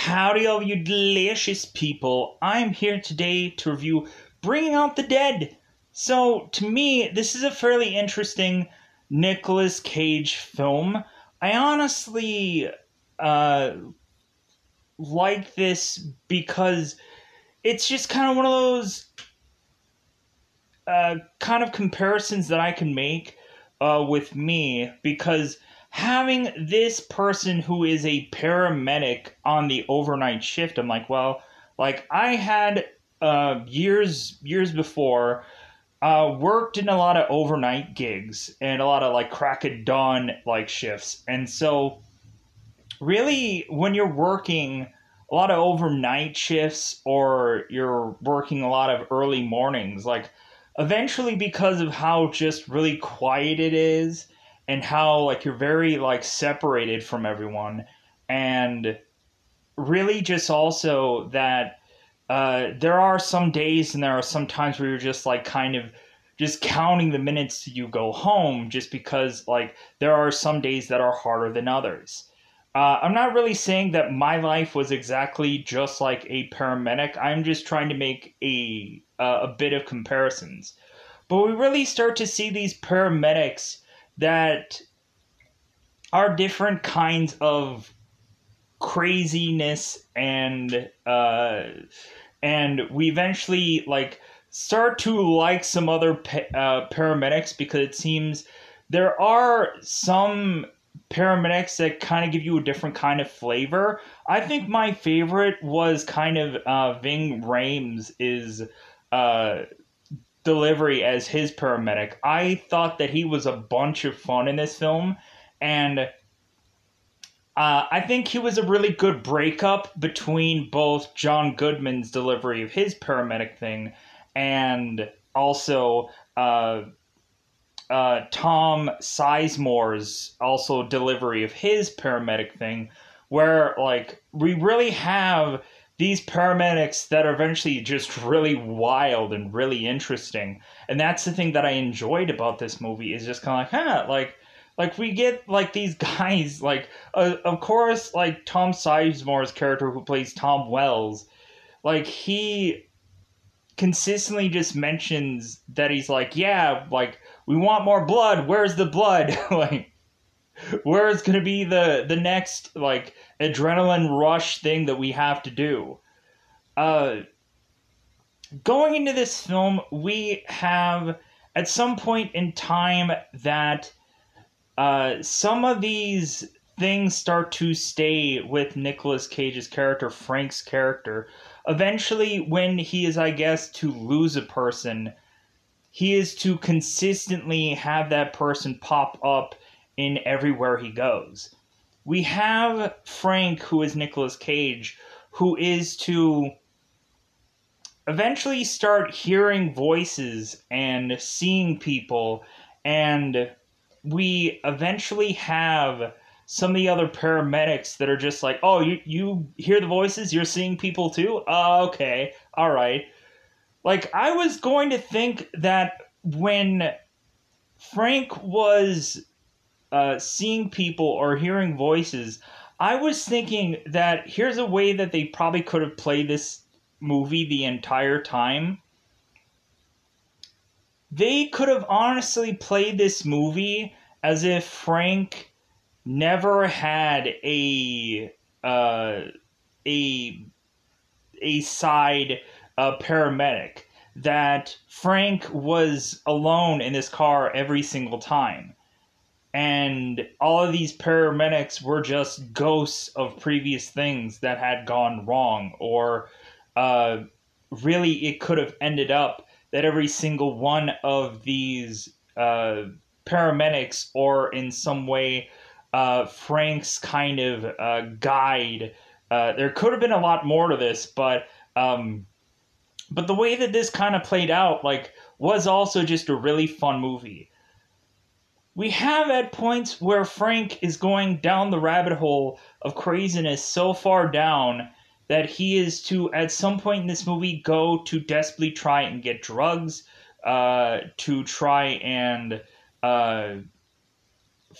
Howdy, all you delicious people. I'm here today to review Bringing Out the Dead. So, to me, this is a fairly interesting Nicolas Cage film. I honestly like this because it's just kind of one of those kind of comparisons that I can make with me, because having this person who is a paramedic on the overnight shift, I'm like, well, like I had years before worked in a lot of overnight gigs and a lot of like crack of dawn like shifts, and so really when you're working a lot of overnight shifts or you're working a lot of early mornings, like eventually, because of how just really quiet it is and how like you're very like separated from everyone, and really just also that there are some days and there are some times where you're just like kind of just counting the minutes till you go home, just because like there are some days that are harder than others. I'm not really saying that my life was exactly just like a paramedic. I'm just trying to make a bit of comparisons. But we really start to see these paramedics that are different kinds of craziness, and we eventually like start to like some other paramedics, because it seems there are some paramedics that kind of give you a different kind of flavor. I think my favorite was kind of Ving Rhames' uh, delivery as his paramedic. I thought that he was a bunch of fun in this film, and I think he was a really good breakup between both John Goodman's delivery of his paramedic thing and also Tom Sizemore's also delivery of his paramedic thing, where like we really have these paramedics that are eventually just really wild and really interesting. And that's the thing that I enjoyed about this movie, is just kind of like, like we get like these guys, like of course, like Tom Sizemore's character who plays Tom Wells, like he consistently just mentions that he's like, yeah, like we want more blood. Where's the blood? Like, where's gonna be the next like adrenaline rush thing that we have to do? Uh, Going into this film, we have at some point in time that some of these things start to stay with Nicolas Cage's character, Frank's character. Eventually, when he is, I guess, to lose a person, he is to consistently have that person pop up in everywhere he goes. We have Frank, who is Nicolas Cage, who is to eventually start hearing voices and seeing people, and we eventually have some of the other paramedics that are just like, oh, you hear the voices, you're seeing people too? Oh, okay, all right. Like, I was going to think that when Frank was seeing people or hearing voices, I was thinking that here's a way that they probably could have played this movie the entire time. They could have honestly played this movie as if Frank never had a a side paramedic. That Frank was alone in this car every single time, and all of these paramedics were just ghosts of previous things that had gone wrong, or uh, really it could have ended up that every single one of these paramedics, or in some way Frank's kind of guide, there could have been a lot more to this, but the way that this kind of played out, like, was also just a really fun movie. We have at points where Frank is going down the rabbit hole of craziness so far down that he is to, at some point in this movie, go to desperately try and get drugs, to try and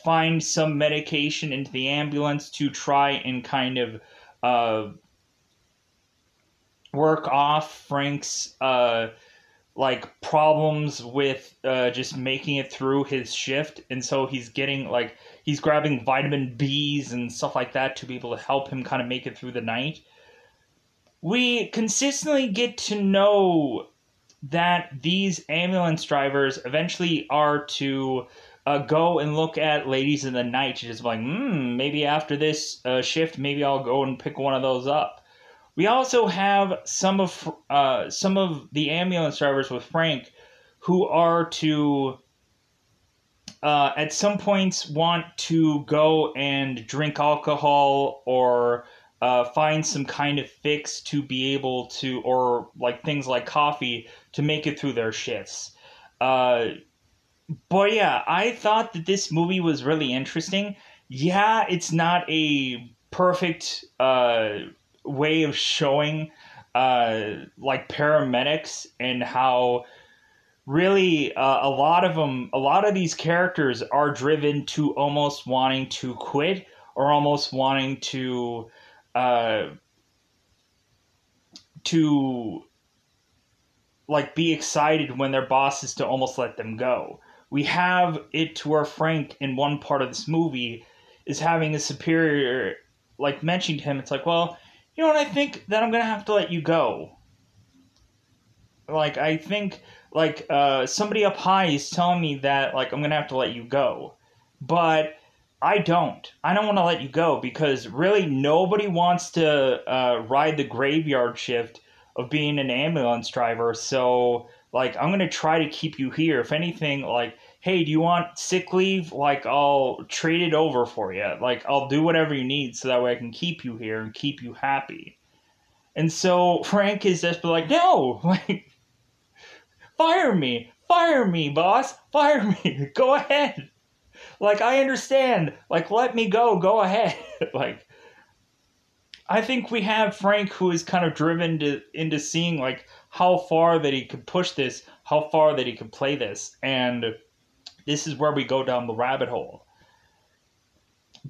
find some medication into the ambulance, to try and kind of work off Frank's like problems with just making it through his shift, and so he's getting like he's grabbing vitamin B's and stuff like that to be able to help him kind of make it through the night. We consistently get to know that these ambulance drivers eventually are to go and look at ladies in the night, just like, maybe after this shift, maybe I'll go and pick one of those up. We also have some of the ambulance drivers with Frank who are to at some points want to go and drink alcohol or find some kind of fix to be able to, or like things like coffee to make it through their shifts. But yeah, I thought that this movie was really interesting. Yeah, it's not a perfect way of showing like paramedics and how really a lot of these characters are driven to almost wanting to quit or almost wanting uh, to like be excited when their boss is to almost let them go. We have it to where Frank in one part of this movie is having a superior like mentioning to him, it's like, well, you know what, I think that I'm gonna have to let you go. Like I think like somebody up high is telling me that like I'm gonna have to let you go. But I don't want to let you go because really nobody wants to ride the graveyard shift of being an ambulance driver. So, like, I'm going to try to keep you here. If anything, like, hey, do you want sick leave? Like, I'll trade it over for you. Like, I'll do whatever you need so that way I can keep you here and keep you happy. And so Frank is just like, no, like, fire me, boss, fire me, go ahead. Like, I understand. Like, let me go ahead. Like, I think we have Frank who is kind of driven into seeing, like, how far that he could push this, how far that he could play this. And this is where we go down the rabbit hole.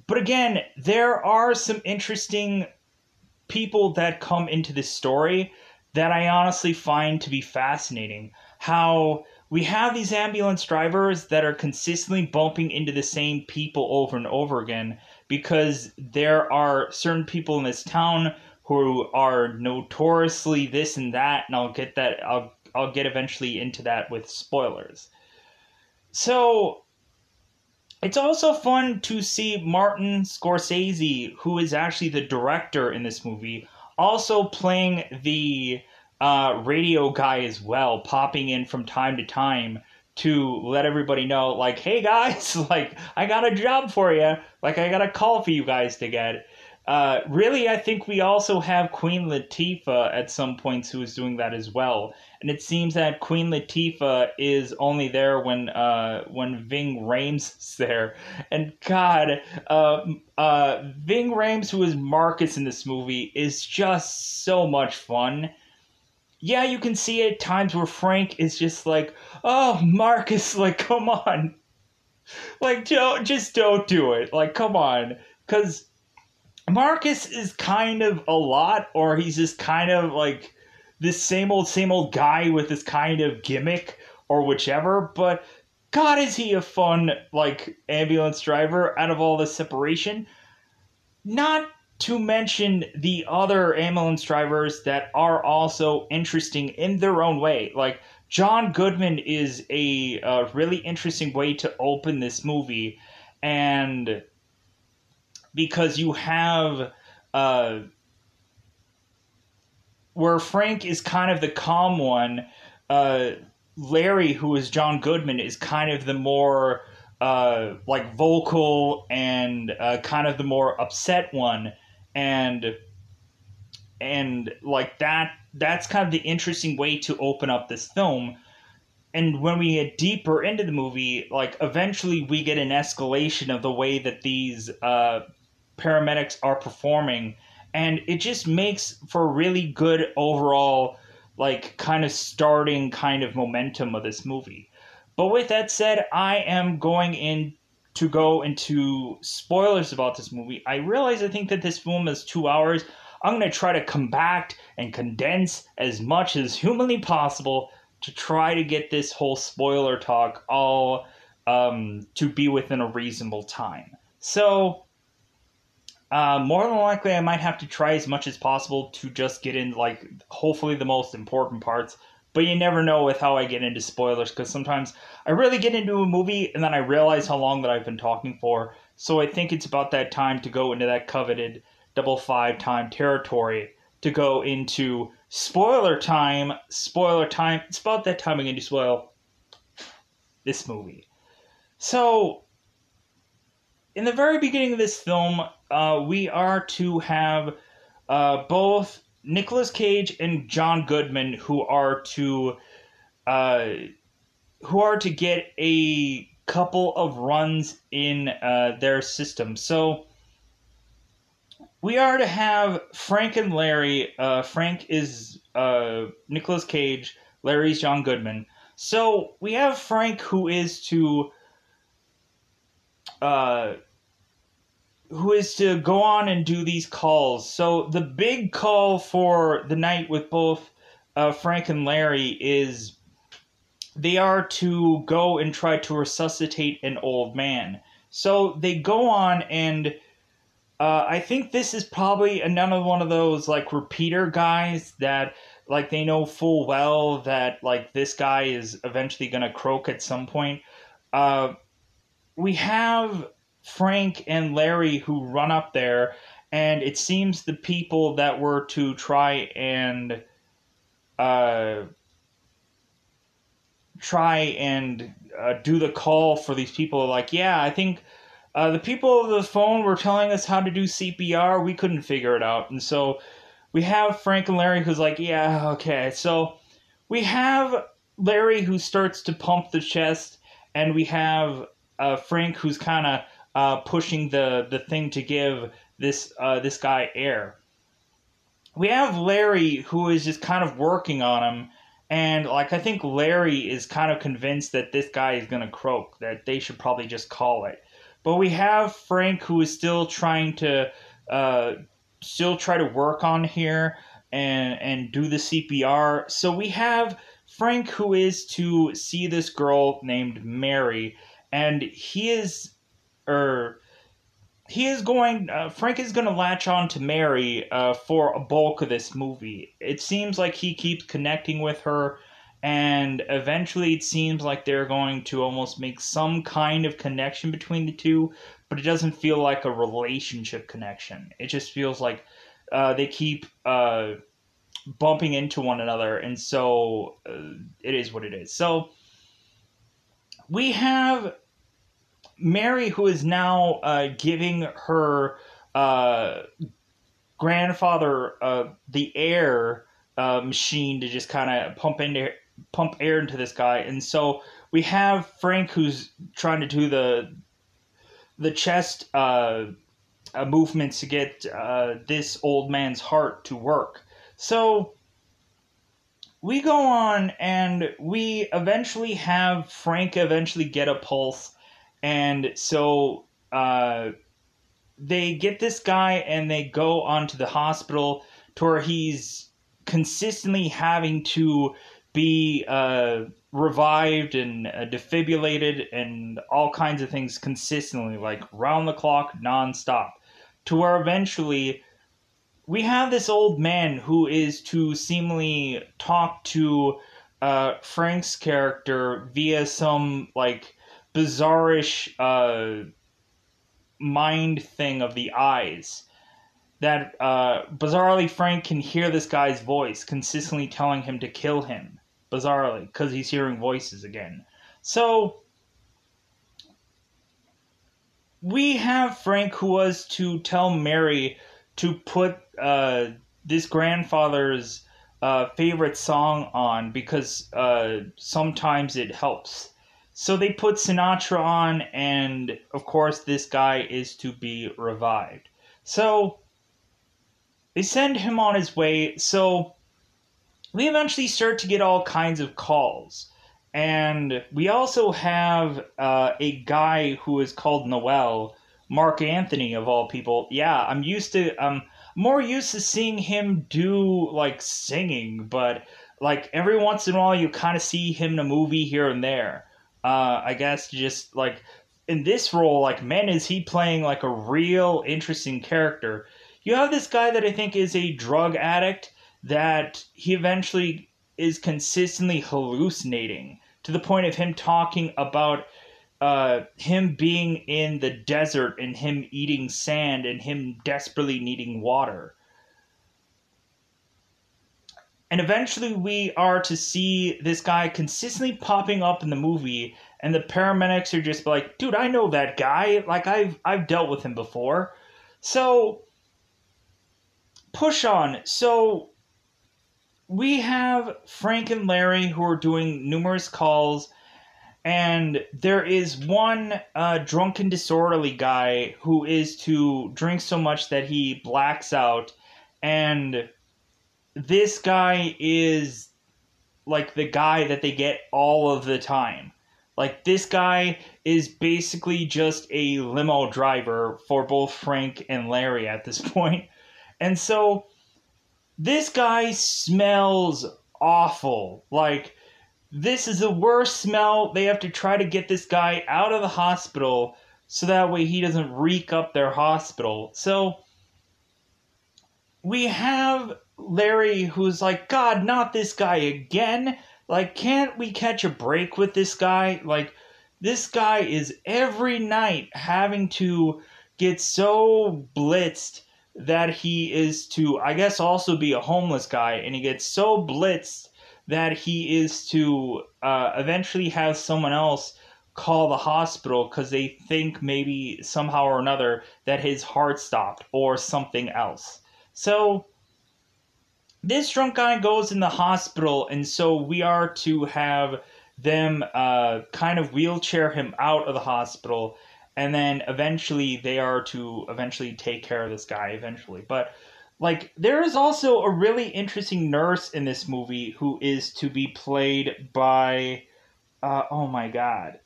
But again, there are some interesting people that come into this story that I honestly find to be fascinating. How we have these ambulance drivers that are consistently bumping into the same people over and over again because there are certain people in this town who are notoriously this and that, and I'll get eventually into that with spoilers. So it's also fun to see Martin Scorsese, who is actually the director in this movie, also playing the radio guy as well, popping in from time to time to let everybody know, like, hey guys, like, I got a job for you. Like, I got a call for you guys to get. Really, I think we also have Queen Latifah at some points who is doing that as well. And it seems that Queen Latifah is only there when Ving Rhames is there. And God, Ving Rhames, who is Marcus in this movie, is just so much fun. Yeah, you can see at times where Frank is just like, oh, Marcus, like, come on. Like, don't do it. Like, come on. Because Marcus is kind of a lot, or he's just kind of like this same old guy with this kind of gimmick or whichever, but God, is he a fun, like, ambulance driver out of all the separation. Not to mention the other ambulance drivers that are also interesting in their own way. Like, John Goodman is a really interesting way to open this movie, and because you have where Frank is kind of the calm one, Larry, who is John Goodman, is kind of the more like vocal and kind of the more upset one, and like that's kind of the interesting way to open up this film. And when we get deeper into the movie, like, eventually we get an escalation of the way that these paramedics are performing, and it just makes for a really good overall, like, kind of starting kind of momentum of this movie. But with that said, I am going in to go into spoilers about this movie. I realize I think that this film is 2 hours. I'm going to try to compact and condense as much as humanly possible to try to get this whole spoiler talk all to be within a reasonable time. So, more than likely, I might have to try as much as possible to just get in, like, hopefully the most important parts. But you never know with how I get into spoilers, because sometimes I really get into a movie and then I realize how long that I've been talking for. So I think it's about that time to go into that coveted double five time territory to go into spoiler time. Spoiler time. It's about that time again to spoil this movie. So, in the very beginning of this film, we are to have both Nicolas Cage and John Goodman who are to get a couple of runs in their system. So we are to have Frank and Larry. Frank is Nicolas Cage. Larry's John Goodman. So we have Frank who is to go on and do these calls. So the big call for the night with both Frank and Larry is they are to go and try to resuscitate an old man. So they go on and I think this is probably another one of those like repeater guys that like they know full well that like this guy is eventually going to croak at some point. We have Frank and Larry who run up there, and it seems the people that were to try and do the call for these people are like, yeah, I think the people over the phone were telling us how to do CPR. We couldn't figure it out. And so we have Frank and Larry who's like, yeah, okay. So we have Larry who starts to pump the chest, and we have Frank who's kind of pushing the thing to give this guy air. We have Larry who is just kind of working on him, and like I think Larry is kind of convinced that this guy is gonna croak, that they should probably just call it. But we have Frank who is still trying to work on here and do the CPR. So we have Frank who is to see this girl named Mary, and Frank is going to latch on to Mary for a bulk of this movie. It seems like he keeps connecting with her, and eventually it seems like they're going to almost make some kind of connection between the two, but it doesn't feel like a relationship connection. It just feels like they keep bumping into one another, and so it is what it is. So we have Mary, who is now giving her grandfather the air machine to just kind of pump air into this guy, and so we have Frank who's trying to do the chest movements to get this old man's heart to work. So we go on, and we eventually have Frank get a pulse. And so they get this guy and they go on to the hospital to where he's consistently having to be revived and defibrillated and all kinds of things consistently, like round the clock, nonstop. To where eventually we have this old man who is to seemingly talk to Frank's character via some like bizarrish mind thing of the eyes. That bizarrely Frank can hear this guy's voice consistently telling him to kill him. Bizarrely, because he's hearing voices again. So we have Frank who was to tell Mary to put this grandfather's favorite song on because sometimes it helps. So they put Sinatra on, and of course this guy is to be revived. So they send him on his way. So we eventually start to get all kinds of calls. And we also have a guy who is called Noel, Mark Anthony of all people. Yeah, I'm used to more used to seeing him do like singing, but like every once in a while you kind of see him in a movie here and there. I guess just like in this role, like man, is he playing like a real interesting character. You have this guy that I think is a drug addict that he eventually is consistently hallucinating to the point of him talking about him being in the desert and him eating sand and him desperately needing water. And eventually we are to see this guy consistently popping up in the movie, and the paramedics are just like, dude, I know that guy. Like I've dealt with him before. So push on. So we have Frank and Larry who are doing numerous calls, and there is one drunken disorderly guy who is to drink so much that he blacks out, and this guy is like the guy that they get all of the time. Like this guy is basically just a limo driver for both Frank and Larry at this point. And so this guy smells awful. Like this is the worst smell. They have to try to get this guy out of the hospital so that way he doesn't reek up their hospital. So we have Larry who's like, God, not this guy again. Like, can't we catch a break with this guy? Like, this guy is every night having to get so blitzed that he is to, I guess, also be a homeless guy. And he gets so blitzed that he is to eventually have someone else call the hospital because they think maybe somehow or another that his heart stopped or something else. So this drunk guy goes in the hospital, and so we are to have them kind of wheelchair him out of the hospital, and then eventually they are to eventually take care of this guy eventually. But like there is also a really interesting nurse in this movie who is to be played by oh my god,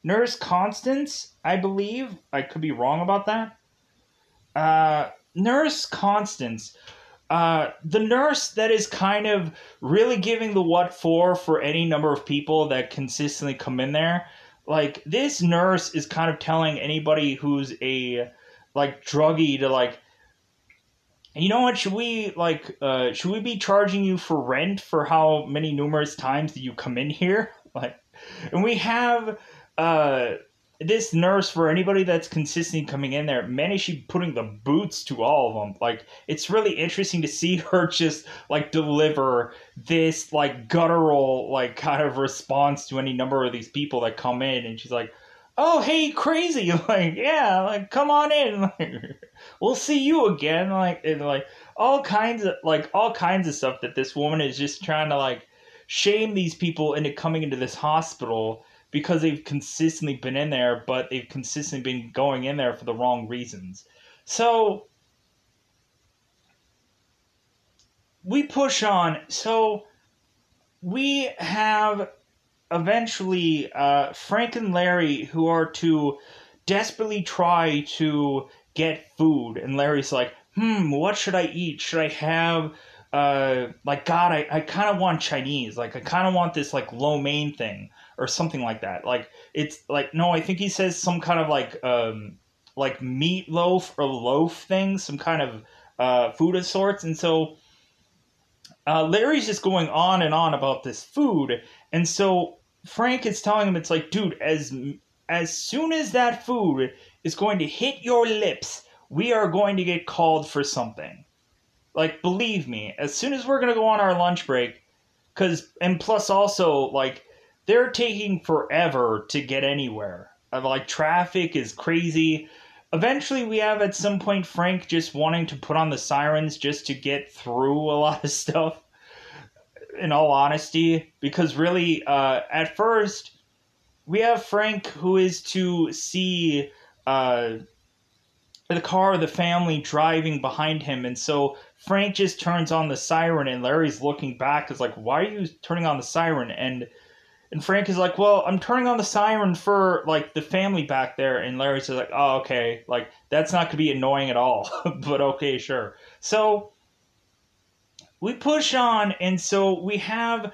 Nurse Constance, I believe. I could be wrong about that. Nurse Constance. The nurse that is kind of really giving the what for any number of people that consistently come in there. Like, this nurse is kind of telling anybody who's a, like, druggie to, like, you know what, should we be charging you for rent for how many numerous times that you come in here? Like, and we have, this nurse, for anybody that's consistently coming in there, man, is she putting the boots to all of them. Like, it's really interesting to see her just, like, deliver this, like, guttural, like, kind of response to any number of these people that come in. And she's like, oh, hey, crazy. Like, yeah, like, come on in. Like, we'll see you again. Like, and, like, all kinds of stuff that this woman is just trying to, like, shame these people into coming into this hospital because they've consistently been in there, but they've consistently been going in there for the wrong reasons. So we push on. So we have eventually Frank and Larry who are to desperately try to get food. And Larry's like, what should I eat? Should I have like, God, I kind of want Chinese. Like, I kind of want this, like, lo mein thing or something like that. Like, it's like, no, I think he says some kind of like meatloaf or loaf thing, some kind of food of sorts. And so Larry's just going on and on about this food. And so Frank is telling him, it's like, dude, as soon as that food is going to hit your lips, we are going to get called for something. Like, believe me, as soon as we're going to go on our lunch break, and plus also, like, they're taking forever to get anywhere. Like, traffic is crazy. Eventually, we have at some point Frank just wanting to put on the sirens just to get through a lot of stuff, in all honesty. Because really, at first, we have Frank who is to see the car of the family driving behind him. And so Frank just turns on the siren, and Larry's looking back, is like, why are you turning on the siren? And And Frank is like, well, I'm turning on the siren for, like, the family back there. And Larry says, like, oh, okay. Like, that's not going to be annoying at all. But okay, sure. So we push on. And so we have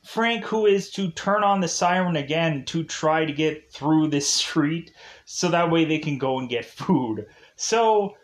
Frank, who is to turn on the siren again to try to get through this street so that way they can go and get food. So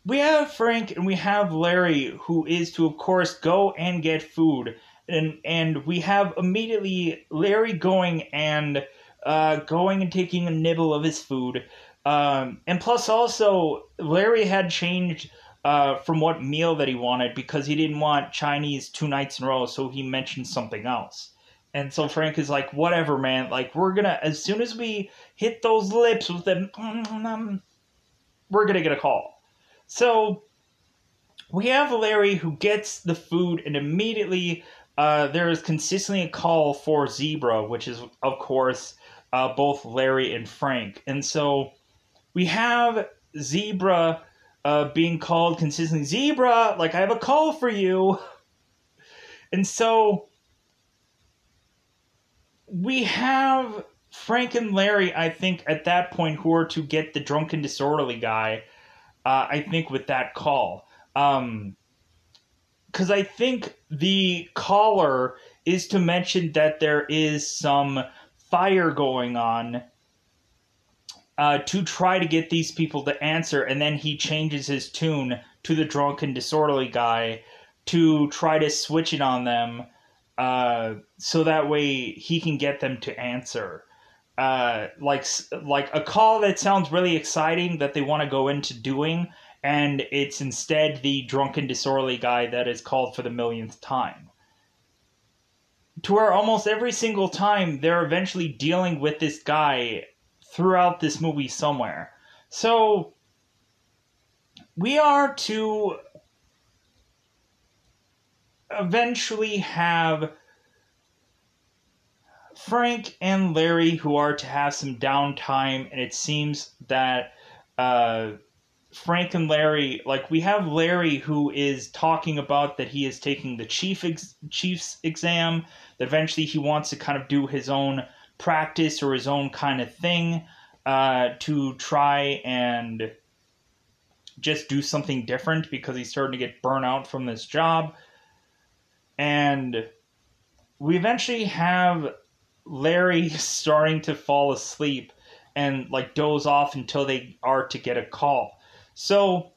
we have Frank and we have Larry, who is to, of course, go and get food. And we have immediately Larry going and taking a nibble of his food. And plus also, Larry had changed from what meal that he wanted because he didn't want Chinese 2 nights in a row, so he mentioned something else. And so Frank is like, whatever, man. Like, we're gonna, as soon as we hit those lips with them, we're gonna get a call. So we have Larry who gets the food, and immediately there is consistently a call for Zebra, which is, of course, both Larry and Frank. And so we have Zebra being called consistently, Zebra, like, I have a call for you. And so we have Frank and Larry, I think, at that point, who are to get the drunken disorderly guy, I think, with that call. Because I think the caller is to mention that there is some fire going on to try to get these people to answer, and then he changes his tune to the drunken disorderly guy to try to switch it on them so that way he can get them to answer. Like a call that sounds really exciting that they want to go into doing, and it's instead the drunken disorderly guy that is called for the millionth time. To where almost every single time they're eventually dealing with this guy throughout this movie somewhere. So we are to eventually have Frank and Larry, who are to have some downtime, and it seems that Frank and Larry, like, we have Larry who is talking about that he is taking the chief's exam, that eventually he wants to kind of do his own practice or his own kind of thing to try and just do something different because he's starting to get burnt out from this job. And we eventually have Larry starting to fall asleep and, like, doze off until they are to get a call. So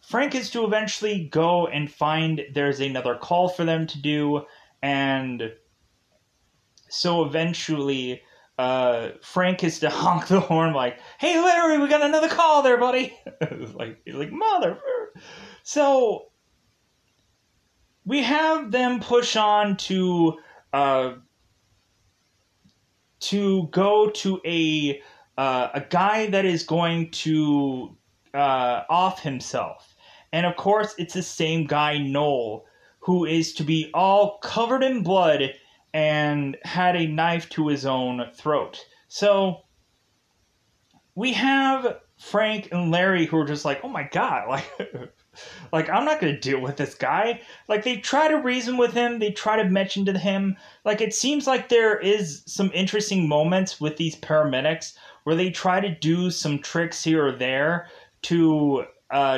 Frank is to eventually go and find there's another call for them to do, and so eventually Frank is to honk the horn like, hey Larry, we got another call there, buddy. He's like, mother. So we have them push on to go to a guy that is going to off himself. And of course, it's the same guy, Noel, who is to be all covered in blood and had a knife to his own throat. So we have Frank and Larry who are just like, oh my god, like I'm not going to deal with this guy. Like, they try to reason with him, they try to mention to him, like, it seems like there is some interesting moments with these paramedics where they try to do some tricks here or there to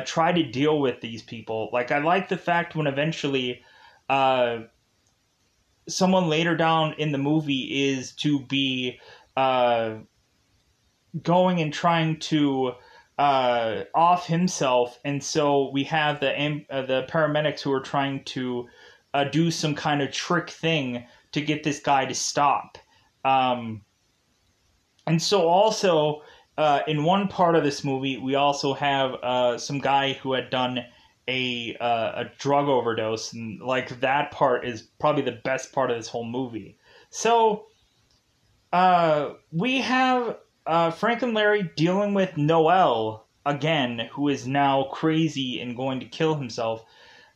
try to deal with these people. Like, I like the fact when eventually someone later down in the movie is to be going and trying to off himself, and so we have the paramedics who are trying to do some kind of trick thing to get this guy to stop. And so also in one part of this movie, we also have some guy who had done a drug overdose, and, like, that part is probably the best part of this whole movie. So we have Frank and Larry dealing with Noel again, who is now crazy and going to kill himself.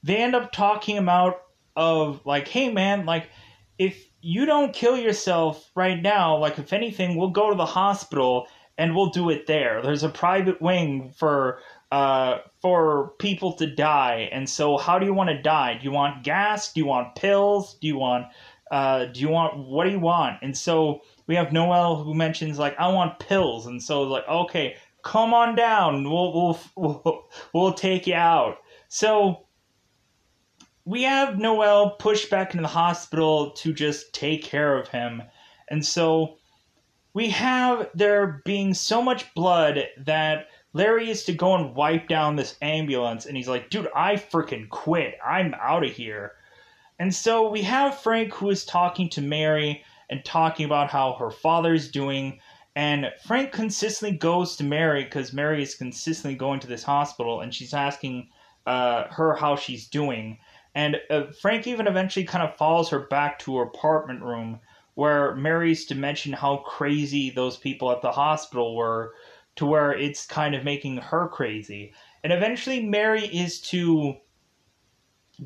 They end up talking about like, hey man, like, if you don't kill yourself right now, like, if anything, we'll go to the hospital and we'll do it there. There's a private wing for people to die. And so how do you want to die? Do you want gas? Do you want pills? Do you want what do you want? And so we have Noel who mentions like, I want pills. And so like, okay, come on down. We'll take you out. So we have Noel pushed back into the hospital to just take care of him. And so we have there being so much blood that Larry is to go and wipe down this ambulance. And he's like, dude, I freaking quit. I'm out of here. And so we have Frank who is talking to Mary and talking about how her father's doing. And Frank consistently goes to Mary because Mary is consistently going to this hospital and she's asking her how she's doing. And Frank even eventually kind of follows her back to her apartment room where Mary's to mention how crazy those people at the hospital were to where it's kind of making her crazy. And eventually Mary is to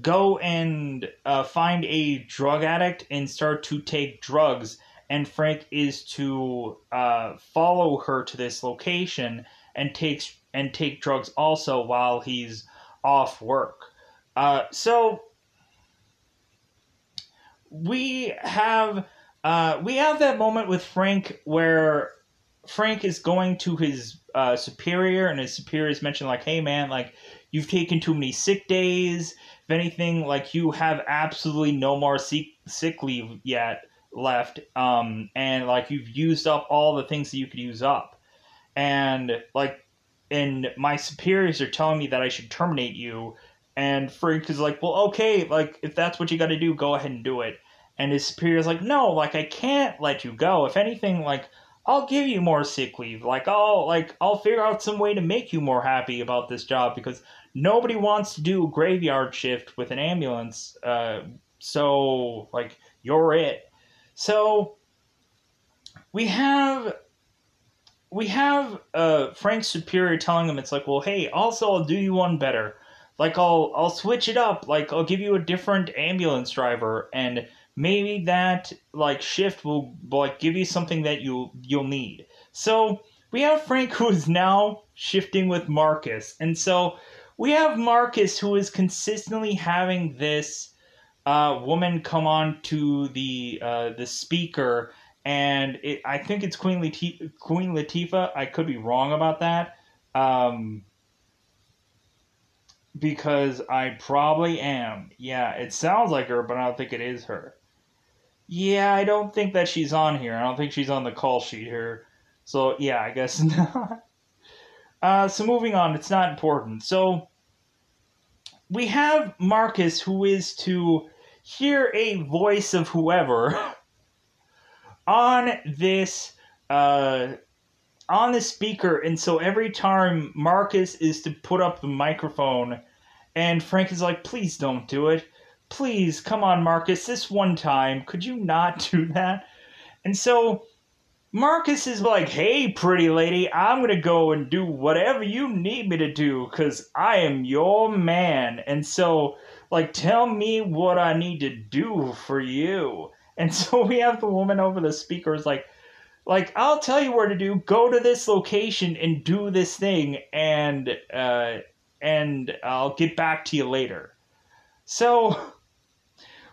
go and find a drug addict and start to take drugs. And Frank is to follow her to this location and take drugs also while he's off work. So we have that moment with Frank where Frank is going to his superior, and his superior is mentioned like, hey man, like, you've taken too many sick days. If anything, like, you have absolutely no more sick leave yet left, and like, you've used up all the things that you could use up, and like, and my superiors are telling me that I should terminate you. And Frank is like, well, okay, like, if that's what you got to do, go ahead and do it. And his superior's like, no, like, I can't let you go. If anything, like, I'll give you more sick leave. I'll figure out some way to make you more happy about this job, because nobody wants to do a graveyard shift with an ambulance. So like, you're it. So we have Frank's superior telling him, it's like, well, hey, also I'll do you one better. Like, I'll switch it up. Like, I'll give you a different ambulance driver, and maybe that like shift will like give you something that you'll need. So we have Frank who is now shifting with Marcus, and so we have Marcus who is consistently having this woman come on to the speaker, and I think it's Queen Latifah. I could be wrong about that. Because I probably am. Yeah, it sounds like her, but I don't think it is her. Yeah, I don't think that she's on here. I don't think she's on the call sheet here. So, yeah, I guess not. So moving on, it's not important. So, we have Marcus who is to hear a voice of whoever on this speaker, and so every time Marcus is to put up the microphone, and Frank is like, please don't do it. Please, come on, Marcus, this one time, could you not do that? And so Marcus is like, hey, pretty lady, I'm gonna go and do whatever you need me to do, because I am your man. And so, like, tell me what I need to do for you. And so we have the woman over the speaker is like, I'll tell you where to do. Go to this location and do this thing, and I'll get back to you later. So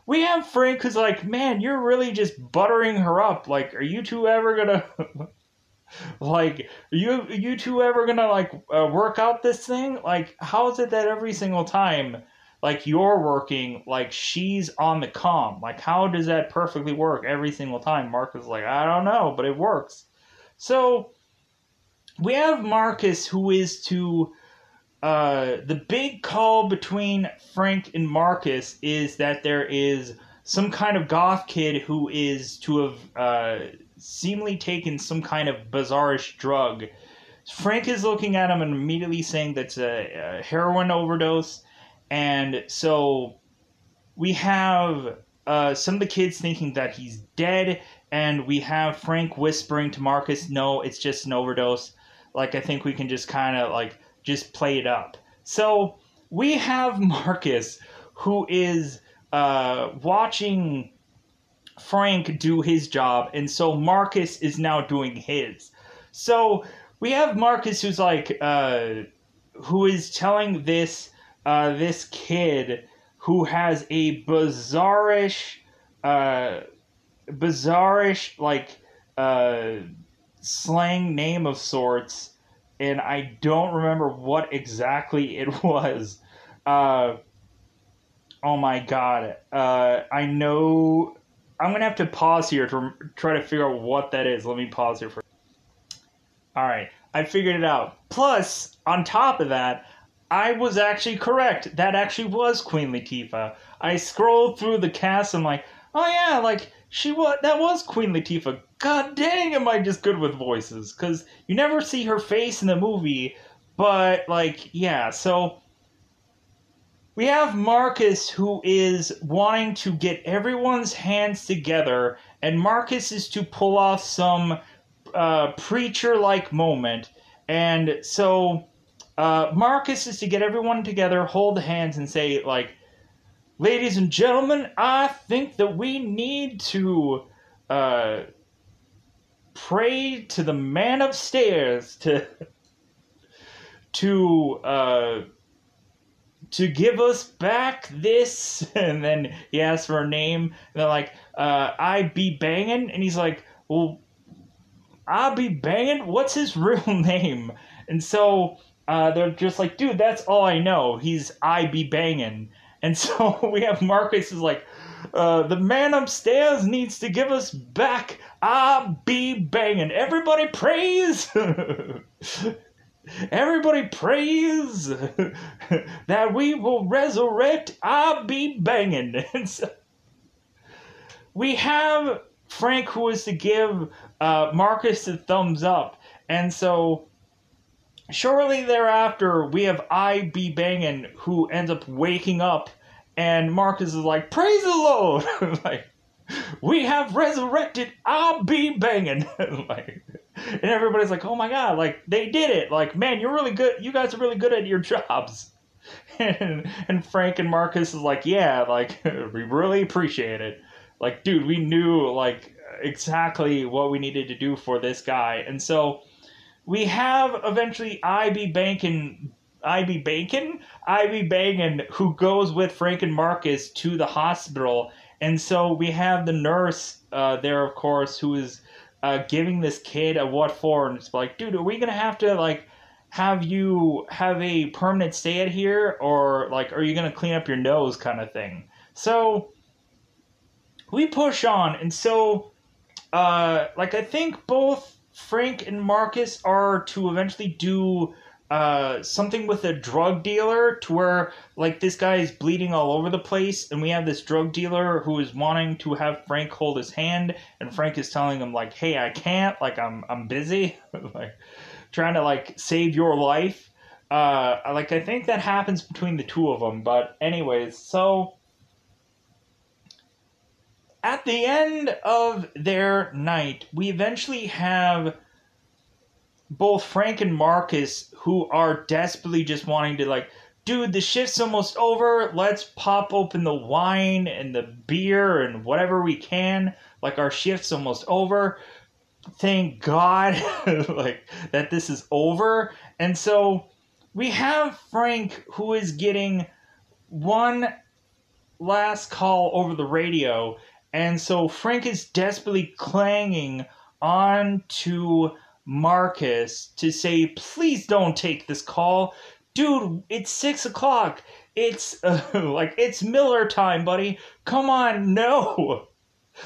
we have Frank who's like, man, you're really just buttering her up. Like, are you two ever gonna like, you two ever gonna like work out this thing? Like, how is it that every single time, like, you're working, like, she's on the comm? Like, how does that perfectly work every single time? Marcus is like, I don't know, but it works. So we have Marcus who is to the big call between Frank and Marcus is that there is some kind of goth kid who is to have seemingly taken some kind of bizarrish drug. Frank is looking at him and immediately saying that's a heroin overdose. And so we have some of the kids thinking that he's dead, and we have Frank whispering to Marcus, no, it's just an overdose. Like, I think we can just kind of, like, just play it up. So we have Marcus who is watching Frank do his job, and so Marcus is now doing his. So we have Marcus who's like, who is telling this kid who has a bizarrish uh, bizarrish, like, uh, slang name of sorts, and I don't remember what exactly it was. Uh, oh my god. I know. I'm gonna have to pause here to try to figure out what that is. Let me pause here for. All right, I figured it out. Plus, on top of that, I was actually correct. That actually was Queen Latifah. I scrolled through the cast. I'm like, oh yeah, like she was. That was Queen Latifah. God dang, am I just good with voices? Because you never see her face in the movie, but like, yeah. So we have Marcus who is wanting to get everyone's hands together, and Marcus is to pull off some preacher like moment. And so Marcus is to get everyone together, hold hands, and say, like, ladies and gentlemen, I think that we need to uh, pray to the man upstairs to to give us back this. And then he asks for a name, and they're like, I be banging, and he's like, well, I be banging, what's his real name? And so they're just like, dude, that's all I know, he's I be banging. And so we have Marcus is like, the man upstairs needs to give us back I be banging, everybody praise. Everybody praise that we will resurrect I be banging. And so we have Frank who is to give Marcus the thumbs up. And so shortly thereafter, we have I be banging who ends up waking up, and Marcus is like, praise the Lord. Like, we have resurrected I be banging. Like, and everybody's like, oh my god, like, they did it. Like, man, you're really good. You guys are really good at your jobs. And Frank and Marcus is like, yeah, like, we really appreciate it. Like, dude, we knew, like, exactly what we needed to do for this guy. And so we have eventually Ivy Bacon, who goes with Frank and Marcus to the hospital. And so we have the nurse there, of course, who is giving this kid a what for. And it's like, dude, are we going to have to, like, have you have a permanent stay at here? Or, like, are you going to clean up your nose kind of thing? So we push on. And so, like, I think both Frank and Marcus are to eventually do something with a drug dealer, to where, like, this guy is bleeding all over the place, and we have this drug dealer who is wanting to have Frank hold his hand, and Frank is telling him, like, hey, I can't, like, I'm busy. Like, trying to, like, save your life. Like, I think that happens between the two of them. But anyways, so at the end of their night, we eventually have both Frank and Marcus, who are desperately just wanting to, like, dude, the shift's almost over. Let's pop open the wine and the beer and whatever we can. Like, our shift's almost over. Thank God, like, that this is over. And so we have Frank, who is getting one last call over the radio. And so Frank is desperately clanging on to Marcus to say, please don't take this call. Dude, it's 6 o'clock. It's, like, it's Miller time, buddy. Come on, no.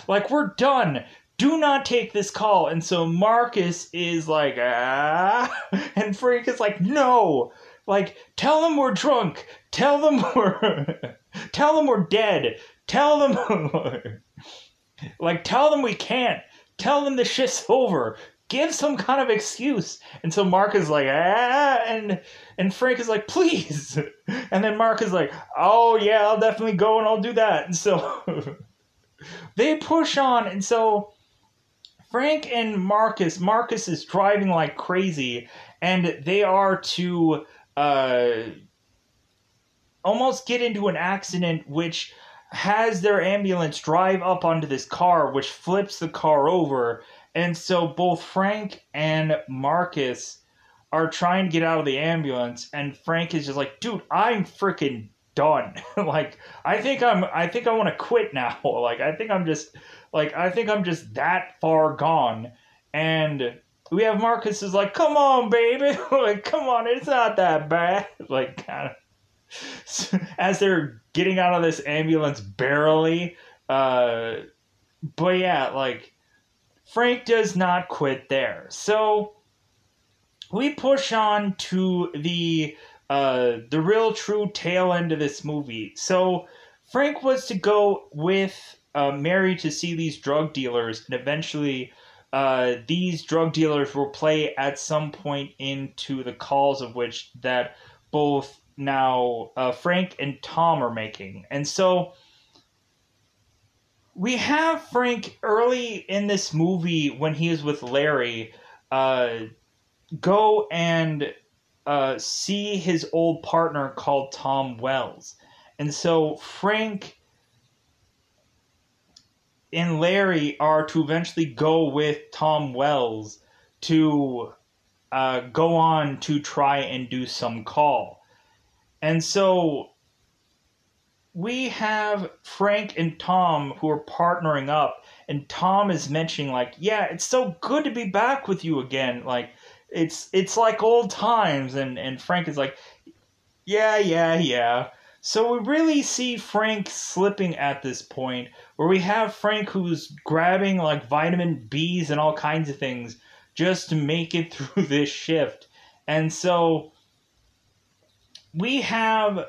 Like, we're done. Do not take this call. And so Marcus is like, ah. And Frank is like, no. Like, tell them we're drunk. Tell them we're dead. Tell them, like, tell them we can't. Tell them the shit's over. Give some kind of excuse. And so Mark is like, ah, and Frank is like, please. And then Mark is like, oh yeah, I'll definitely go and I'll do that. And so they push on. And so Frank and Marcus is driving like crazy, and they are to almost get into an accident, which has their ambulance drive up onto this car, which flips the car over. And so both Frank and Marcus are trying to get out of the ambulance, and Frank is just like, dude, I'm freaking done. Like, I think I want to quit now. Like, I think I'm just that far gone. And we have Marcus is like, come on, baby. Like, come on, it's not that bad. Like, kind of, as they're getting out of this ambulance barely. But yeah, like, Frank does not quit there. So we push on to the real true tail end of this movie. So Frank was to go with Mary to see these drug dealers, and eventually these drug dealers will play at some point into the calls of which that both now Frank and Tom are making. And so we have Frank early in this movie when he is with Larry go and see his old partner called Tom Wells. And so Frank and Larry are to eventually go with Tom Wells to go on to try and do some call. And so we have Frank and Tom who are partnering up, and Tom is mentioning, like, yeah, it's so good to be back with you again. Like, it's like old times. And Frank is like, yeah. So we really see Frank slipping at this point, where we have Frank who's grabbing like vitamin B's and all kinds of things just to make it through this shift. And so we have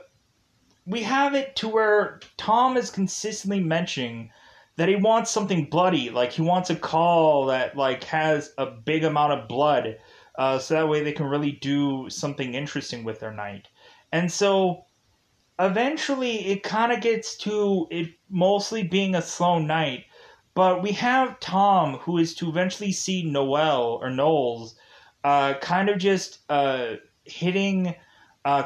it to where Tom is consistently mentioning that he wants something bloody, like he wants a call that like has a big amount of blood, so that way they can really do something interesting with their night. And so eventually it kind of gets to it mostly being a slow night, but we have Tom who is to eventually see Knowles kind of just hitting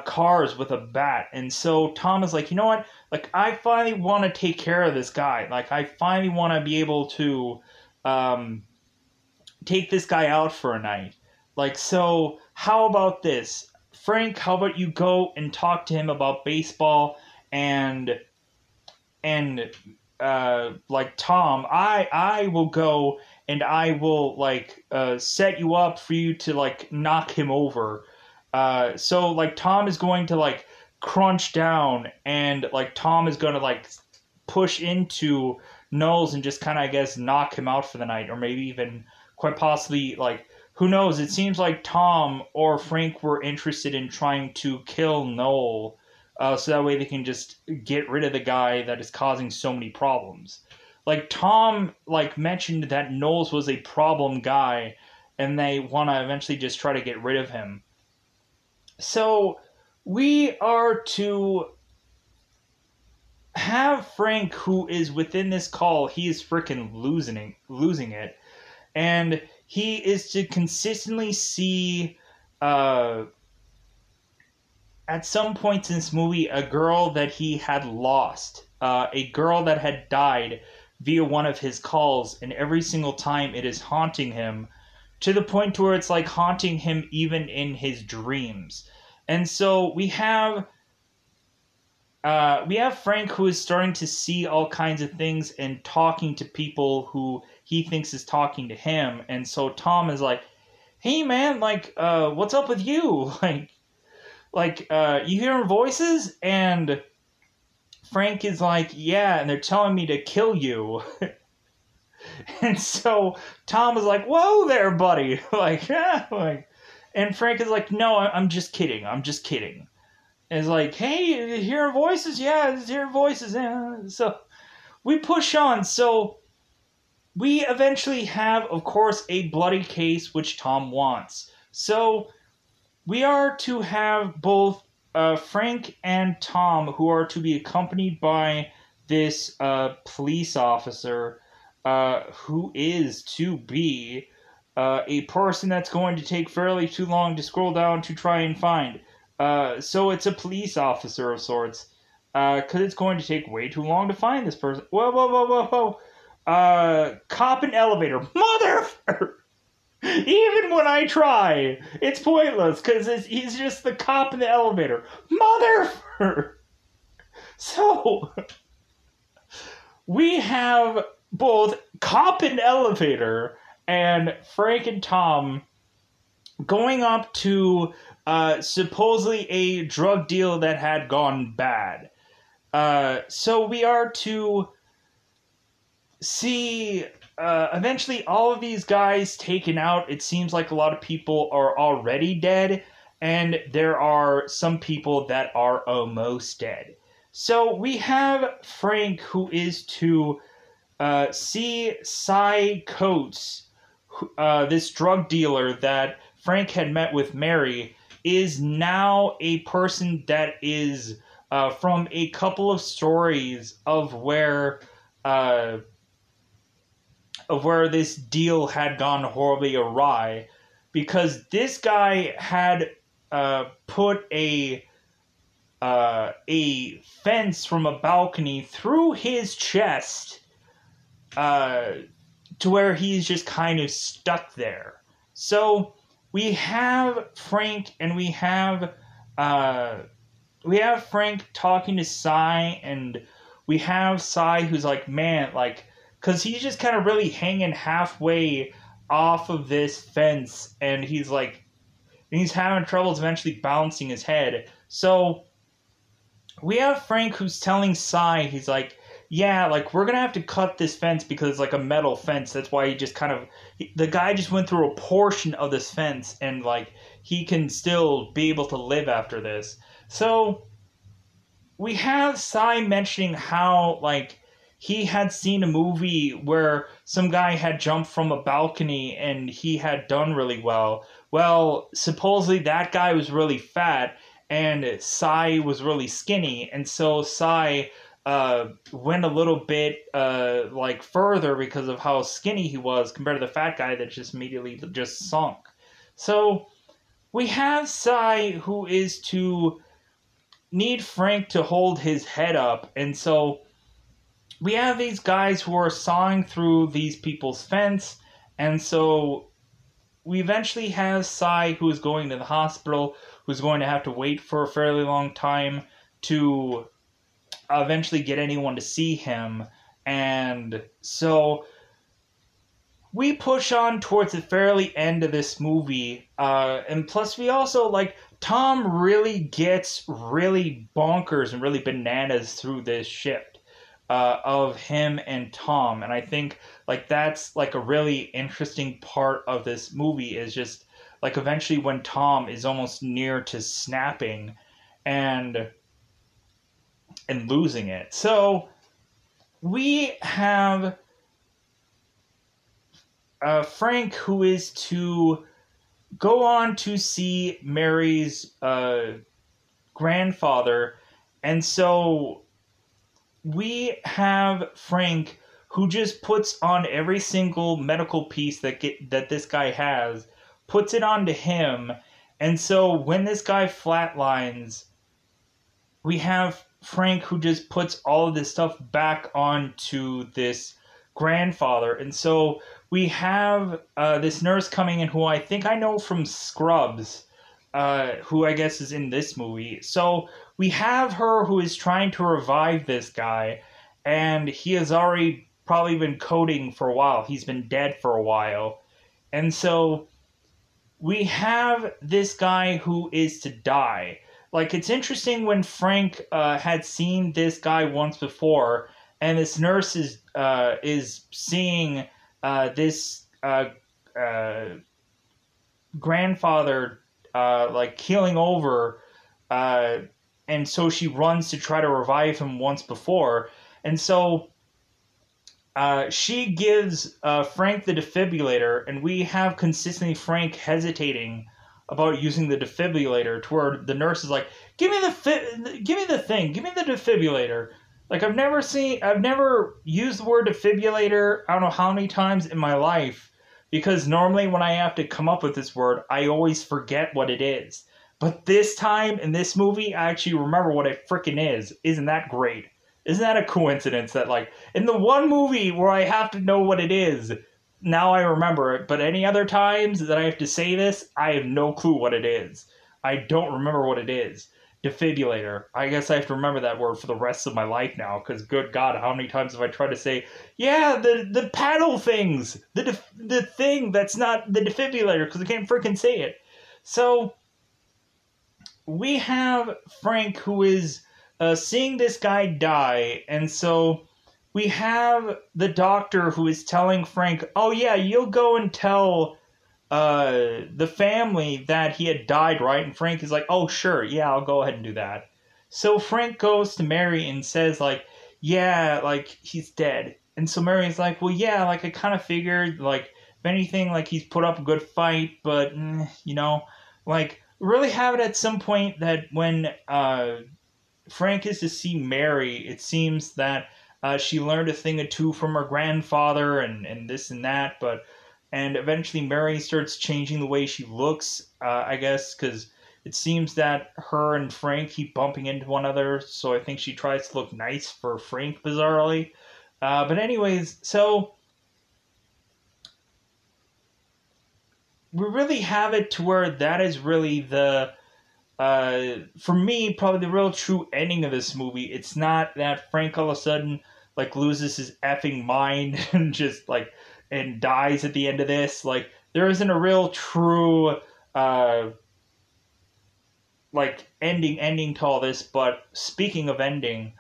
cars with a bat. And so Tom is like, you know what? Like, I finally want to take care of this guy. Like, I finally want to be able to take this guy out for a night. Like, so how about this? Frank, how about you go and talk to him about baseball, and like, Tom, I will go and I will like set you up for you to like knock him over. So like Tom is going to like crunch down, and like Tom is going to like push into Knowles and just kind of, I guess, knock him out for the night, or maybe even quite possibly, like, who knows? It seems like Tom or Frank were interested in trying to kill Noel, so that way they can just get rid of the guy that is causing so many problems. Like, Tom like mentioned that Knowles was a problem guy, and they want to eventually just try to get rid of him. So we are to have Frank, who is within this call, he is freaking losing it, and he is to consistently see at some points in this movie a girl that he had lost, a girl that had died via one of his calls, and every single time it is haunting him, to the point where it's like haunting him even in his dreams. And so we have Frank, who is starting to see all kinds of things and talking to people who he thinks is talking to him. And so Tom is like, hey man, like, what's up with you? You hearing voices? And Frank is like, yeah, and they're telling me to kill you. And so Tom is like, whoa there, buddy. And Frank is like, no, I'm just kidding. And it's like, hey, hearing voices? Yeah, hearing voices. Yeah. So we push on. So we eventually have, of course, a bloody case, which Tom wants. So we are to have both Frank and Tom, who are to be accompanied by this police officer, who is to be a person that's going to take fairly too long to scroll down to try and find. So it's a police officer of sorts, because it's going to take way too long to find this person. Whoa. Cop and elevator. Mother! Even when I try, it's pointless, because he's just the cop in the elevator. Mother! So we have both Cop and Elevator and Frank and Tom going up to supposedly a drug deal that had gone bad. So we are to see eventually all of these guys taken out. It seems like a lot of people are already dead, and there are some people that are almost dead. So we have Frank, who is to see Cy Coates, this drug dealer that Frank had met with Mary, is now a person that is from a couple of stories of where this deal had gone horribly awry, because this guy had put a fence from a balcony through his chest to where he's just kind of stuck there. So we have Frank, and we have Frank talking to Cy, and we have Cy who's like, man, like, because he's just kind of really hanging halfway off of this fence, and he's having troubles eventually balancing his head. So we have Frank who's telling Cy, he's like, yeah, like, we're gonna have to cut this fence because it's like a metal fence. That's why he just kind of, the guy just went through a portion of this fence, and like, he can still be able to live after this. So we have Cy mentioning how, like, he had seen a movie where some guy had jumped from a balcony and he had done really well. Well, supposedly that guy was really fat and Cy was really skinny, and so Cy went a little bit like further because of how skinny he was compared to the fat guy that just immediately just sunk. So we have Cy who is to need Frank to hold his head up, and so we have these guys who are sawing through these people's fence, and so we eventually have Cy, who is going to the hospital, who's going to have to wait for a fairly long time to eventually get anyone to see him. And so we push on towards the fairly end of this movie, and plus we also, like, Tom really gets really bonkers and really bananas through this shift of him and Tom. And I think, like, that's like a really interesting part of this movie, is just like eventually when Tom is almost near to snapping and losing it. So we have Frank, who is to go on to see Mary's grandfather, and so we have Frank, who just puts on every single medical piece that this guy has, puts it onto him, and so when this guy flatlines, we have Frank who just puts all of this stuff back onto this grandfather. And so we have this nurse coming in, who I think I know from Scrubs, who I guess is in this movie. So we have her who is trying to revive this guy, and he has already probably been coding for a while. He's been dead for a while. And so we have this guy who is to die. Like, it's interesting when Frank had seen this guy once before, and this nurse is seeing this grandfather like keeling over, and so she runs to try to revive him once before, and so she gives Frank the defibrillator, and we have consistently Frank hesitating about using the defibrillator, to where the nurse is like, give me the defibrillator. Like, I've never used the word defibrillator, I don't know how many times in my life, because normally when I have to come up with this word, I always forget what it is. But this time, in this movie, I actually remember what it frickin' is. Isn't that great? Isn't that a coincidence that, like, in the one movie where I have to know what it is, now I remember it, but any other times that I have to say this, I have no clue what it is. I don't remember what it is. defibrillator. I guess I have to remember that word for the rest of my life now, because good God, how many times have I tried to say, yeah, the paddle things, the thing that's not the defibrillator, because I can't freaking say it. So we have Frank, who is seeing this guy die, and so we have the doctor who is telling Frank, oh yeah, you'll go and tell the family that he had died, right? And Frank is like, oh sure, yeah, I'll go ahead and do that. So Frank goes to Mary and says like, yeah, like he's dead. And so Mary's like, well yeah, like I kind of figured, like if anything, like he's put up a good fight, but like really have it at some point that when Frank is to see Mary, it seems that she learned a thing or two from her grandfather and this and that, and eventually Mary starts changing the way she looks, I guess, because it seems that her and Frank keep bumping into one another, so I think she tries to look nice for Frank, bizarrely. But anyways, so we really have it to where that is really the for me, probably the real true ending of this movie. It's not that Frank all of a sudden like loses his effing mind and just like and dies at the end of this. Like there isn't a real true like ending to all this. But speaking of ending,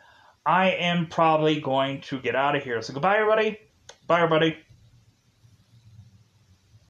I am probably going to get out of here. So goodbye, everybody. Bye, everybody.